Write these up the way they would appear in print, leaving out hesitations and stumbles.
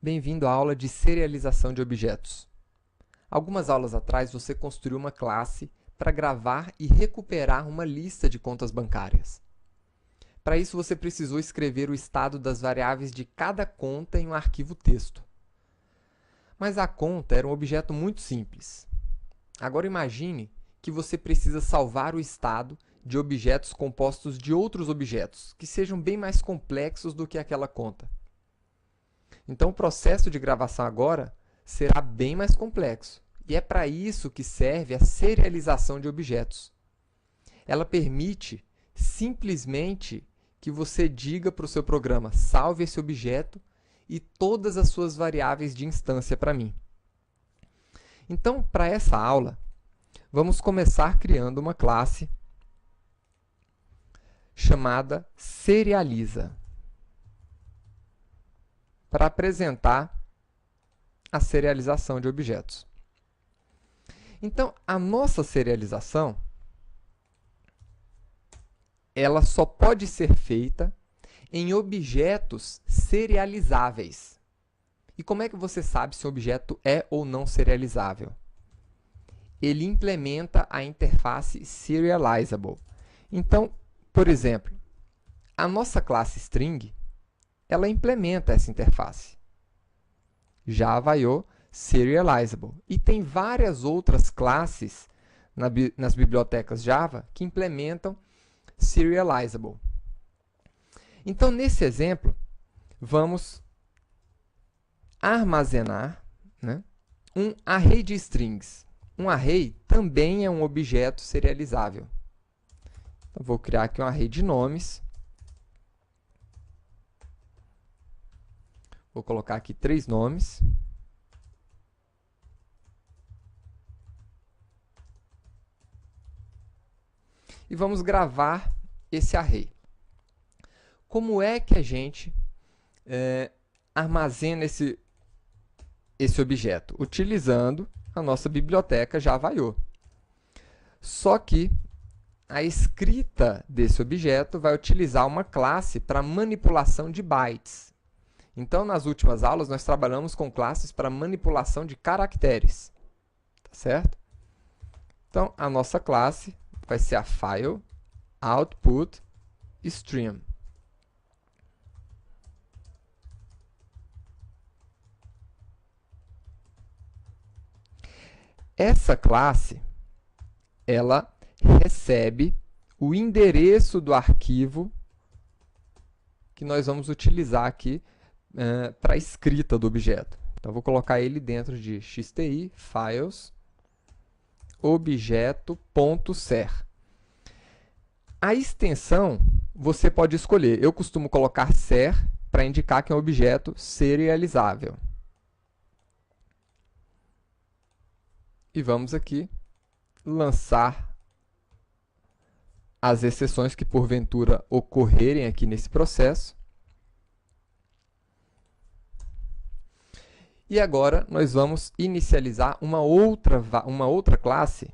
Bem-vindo à aula de serialização de objetos. Algumas aulas atrás você construiu uma classe para gravar e recuperar uma lista de contas bancárias. Para isso você precisou escrever o estado das variáveis de cada conta em um arquivo texto. Mas a conta era um objeto muito simples. Agora imagine que você precisa salvar o estado de objetos compostos de outros objetos, que sejam bem mais complexos do que aquela conta. Então, o processo de gravação agora será bem mais complexo. E é para isso que serve a serialização de objetos. Ela permite simplesmente que você diga para o seu programa: salve esse objeto e todas as suas variáveis de instância para mim. Então, para essa aula, vamos começar criando uma classe chamada serializa, para apresentar a serialização de objetos. Então, a nossa serialização, ela só pode ser feita em objetos serializáveis. E como é que você sabe se o objeto é ou não serializável? Ele implementa a interface serializable. Então, por exemplo, a nossa classe string, ela implementa essa interface. Java.io serializable. E tem várias outras classes nas bibliotecas Java que implementam serializable. Então, nesse exemplo, vamos armazenar, um array de strings. Um array também é um objeto serializável. Então, vou criar aqui um array de nomes. Vou colocar aqui 3 nomes. E vamos gravar esse array. Como é que a gente armazena esse objeto? Utilizando a nossa biblioteca Java.io. Só que a escrita desse objeto vai utilizar uma classe para manipulação de bytes. Então, nas últimas aulas, nós trabalhamos com classes para manipulação de caracteres. Tá certo? Então, a nossa classe vai ser a file output stream. Essa classe, ela recebe o endereço do arquivo que nós vamos utilizar aqui para a escrita do objeto. Então, vou colocar ele dentro de xti files objeto.ser. A extensão você pode escolher. Eu costumo colocar ser para indicar que é um objeto serializável. E vamos aqui lançar as exceções que porventura ocorrerem aqui nesse processo. E agora nós vamos inicializar uma outra classe,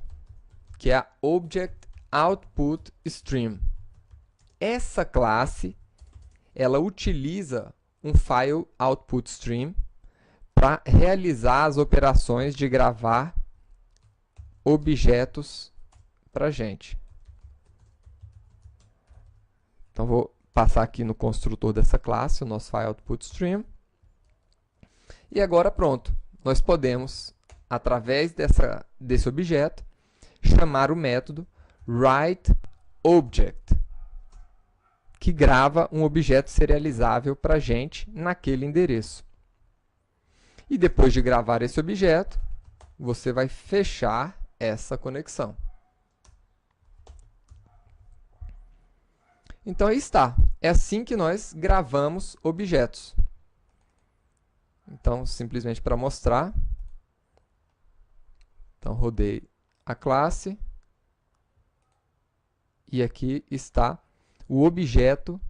que é a Object Output Stream. Essa classe, ela utiliza um file output stream para realizar as operações de gravar objetos para a gente. Então, vou passar aqui no construtor dessa classe, o nosso file output stream. E agora, pronto, nós podemos, através desse objeto, chamar o método writeObject, que grava um objeto serializável para a gente naquele endereço. E depois de gravar esse objeto, você vai fechar essa conexão. Então, aí está. É assim que nós gravamos objetos. Então, simplesmente para mostrar, então rodei a classe e aqui está o objeto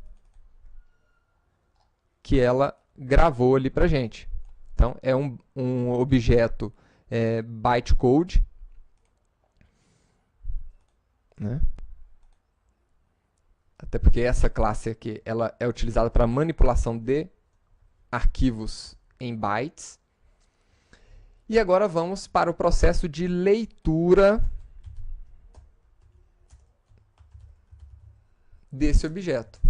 que ela gravou ali para a gente. Então, é um objeto bytecode, Até porque essa classe aqui ela é utilizada para manipulação de arquivos em bytes. E agora vamos para o processo de leitura desse objeto.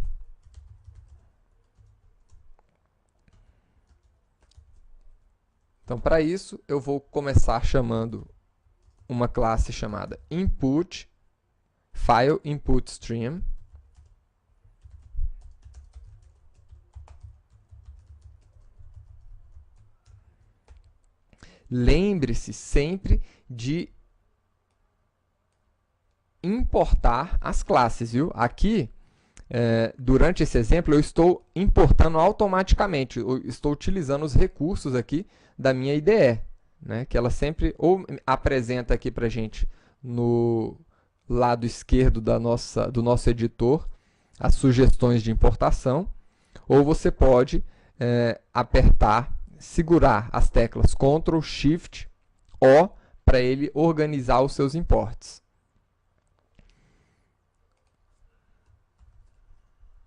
Então, para isso, eu vou começar chamando uma classe chamada input, file input stream. Lembre-se sempre de importar as classes, viu? Aqui, durante esse exemplo, eu estou importando automaticamente, eu estou utilizando os recursos aqui da minha IDE, né? Que ela sempre ou apresenta aqui para a gente no lado esquerdo do nosso editor as sugestões de importação, ou você pode segurar as teclas Ctrl, Shift, O para ele organizar os seus importes.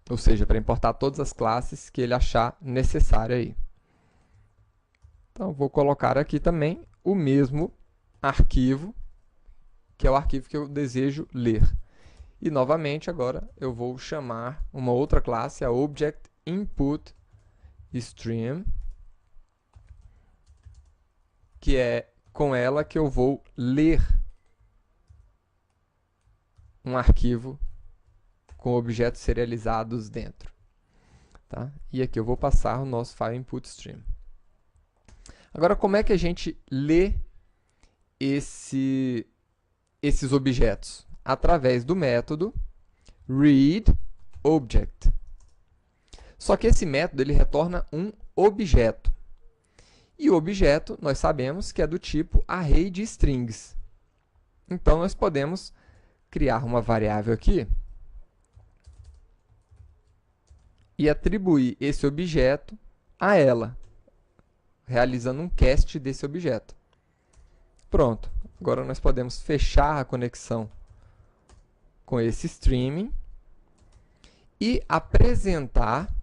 Ou seja, para importar todas as classes que ele achar necessário aí. Então, vou colocar aqui também o mesmo arquivo, que é o arquivo que eu desejo ler. E, novamente, agora eu vou chamar uma outra classe, a Object Input Stream, que é com ela que eu vou ler um arquivo com objetos serializados dentro. Tá? E aqui eu vou passar o nosso file input stream. Agora, como é que a gente lê esses objetos? Através do método readObject. Só que esse método ele retorna um objeto. E o objeto, nós sabemos que é do tipo array de strings. Então, nós podemos criar uma variável aqui e atribuir esse objeto a ela, realizando um cast desse objeto. Pronto. Agora nós podemos fechar a conexão com esse streaming e apresentar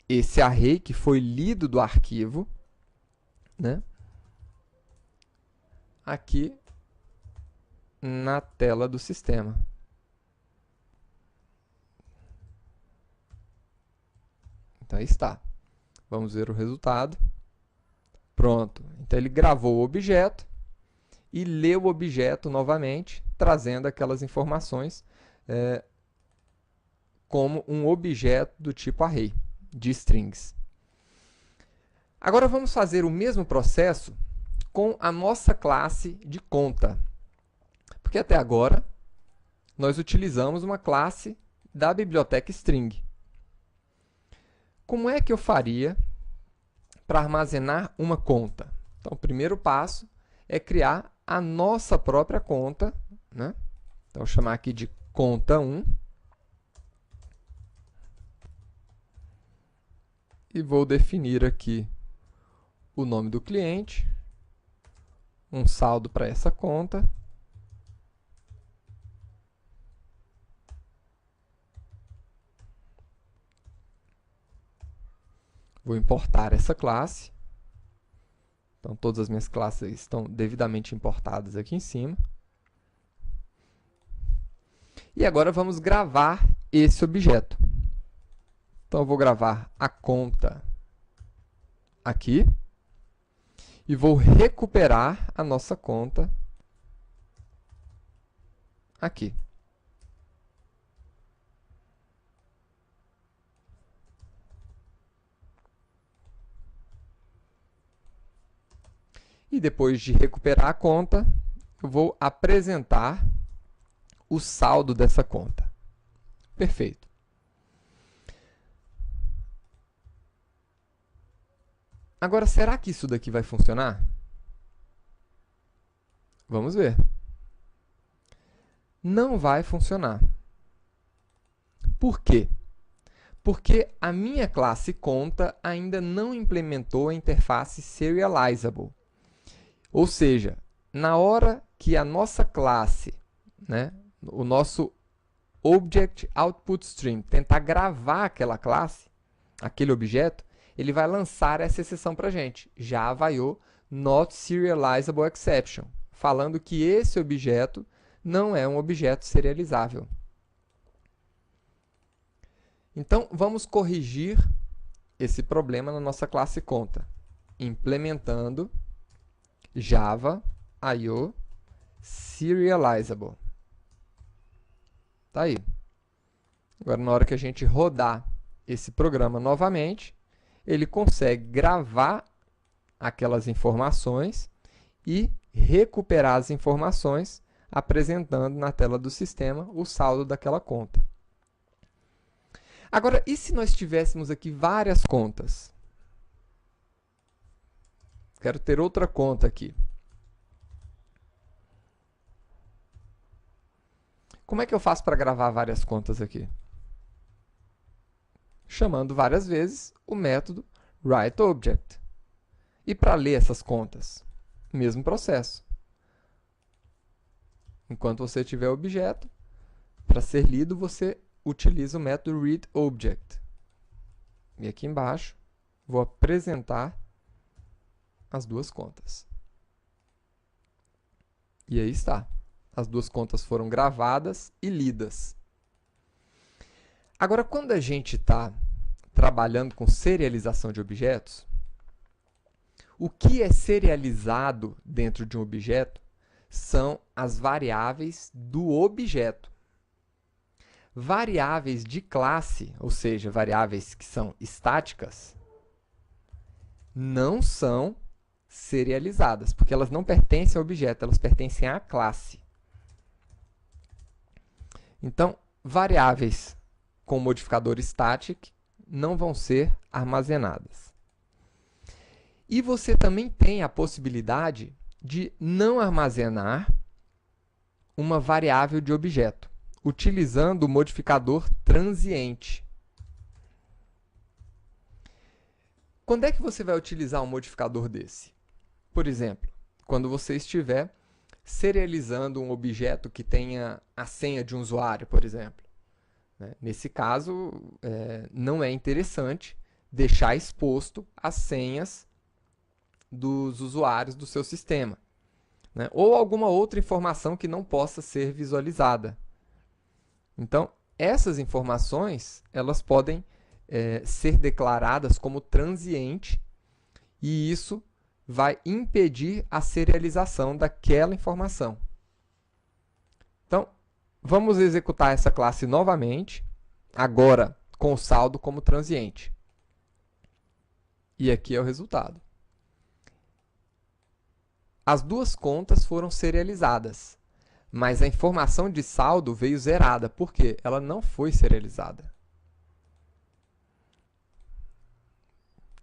esse array que foi lido do arquivo, né, aqui na tela do sistema. Então, aí está. Vamos ver o resultado. Pronto. Então, ele gravou o objeto e leu o objeto novamente, trazendo aquelas informações como um objeto do tipo array, de strings. Agora, vamos fazer o mesmo processo com a nossa classe de conta. Porque até agora, nós utilizamos uma classe da biblioteca string. Como é que eu faria para armazenar uma conta? Então, o primeiro passo é criar a nossa própria conta, né? Então, vou chamar aqui de conta1. E vou definir aqui o nome do cliente, um saldo para essa conta. Vou importar essa classe. Então, todas as minhas classes estão devidamente importadas aqui em cima. E agora vamos gravar esse objeto. Então, eu vou gravar a conta aqui. E vou recuperar a nossa conta aqui. E depois de recuperar a conta, eu vou apresentar o saldo dessa conta. Perfeito. Agora, será que isso daqui vai funcionar? Vamos ver. Não vai funcionar. Por quê? Porque a minha classe conta ainda não implementou a interface serializable. Ou seja, na hora que a nossa classe, né, o nosso Object Output Stream, tentar gravar aquela classe, aquele objeto, ele vai lançar essa exceção para a gente. Java I/O Not Serializable Exception, falando que esse objeto não é um objeto serializável. Então, vamos corrigir esse problema na nossa classe conta, implementando Java I/O Serializable. Tá aí. Agora, na hora que a gente rodar esse programa novamente, ele consegue gravar aquelas informações e recuperar as informações, apresentando na tela do sistema o saldo daquela conta. Agora, e se nós tivéssemos aqui várias contas? Quero ter outra conta aqui. Como é que eu faço para gravar várias contas aqui? Chamando várias vezes o método writeObject. E para ler essas contas? Mesmo processo. Enquanto você tiver o objeto, para ser lido, você utiliza o método readObject. E aqui embaixo, vou apresentar as duas contas. E aí está. As duas contas foram gravadas e lidas. Agora, quando a gente está trabalhando com serialização de objetos, o que é serializado dentro de um objeto são as variáveis do objeto. Variáveis de classe, ou seja, variáveis que são estáticas, não são serializadas, porque elas não pertencem ao objeto, elas pertencem à classe. Então, variáveis com modificador static não vão ser armazenadas. E você também tem a possibilidade de não armazenar uma variável de objeto, utilizando o modificador transiente. Quando é que você vai utilizar um modificador desse? Por exemplo, quando você estiver serializando um objeto que tenha a senha de um usuário, por exemplo. Nesse caso, não é interessante deixar exposto as senhas dos usuários do seu sistema, ou alguma outra informação que não possa ser visualizada. Então, essas informações elas podem ser declaradas como transiente e isso vai impedir a serialização daquela informação. Então, vamos executar essa classe novamente, agora com o saldo como transiente. E aqui é o resultado. As duas contas foram serializadas, mas a informação de saldo veio zerada, porque ela não foi serializada.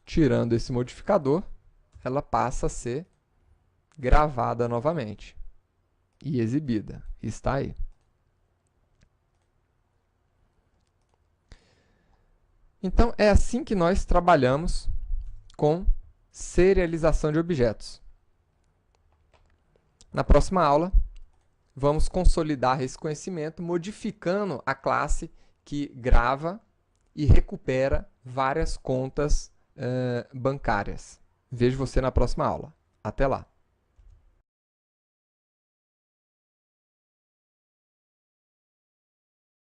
Tirando esse modificador, ela passa a ser gravada novamente e exibida. Está aí. Então, é assim que nós trabalhamos com serialização de objetos. Na próxima aula, vamos consolidar esse conhecimento modificando a classe que grava e recupera várias contas bancárias. Vejo você na próxima aula. Até lá!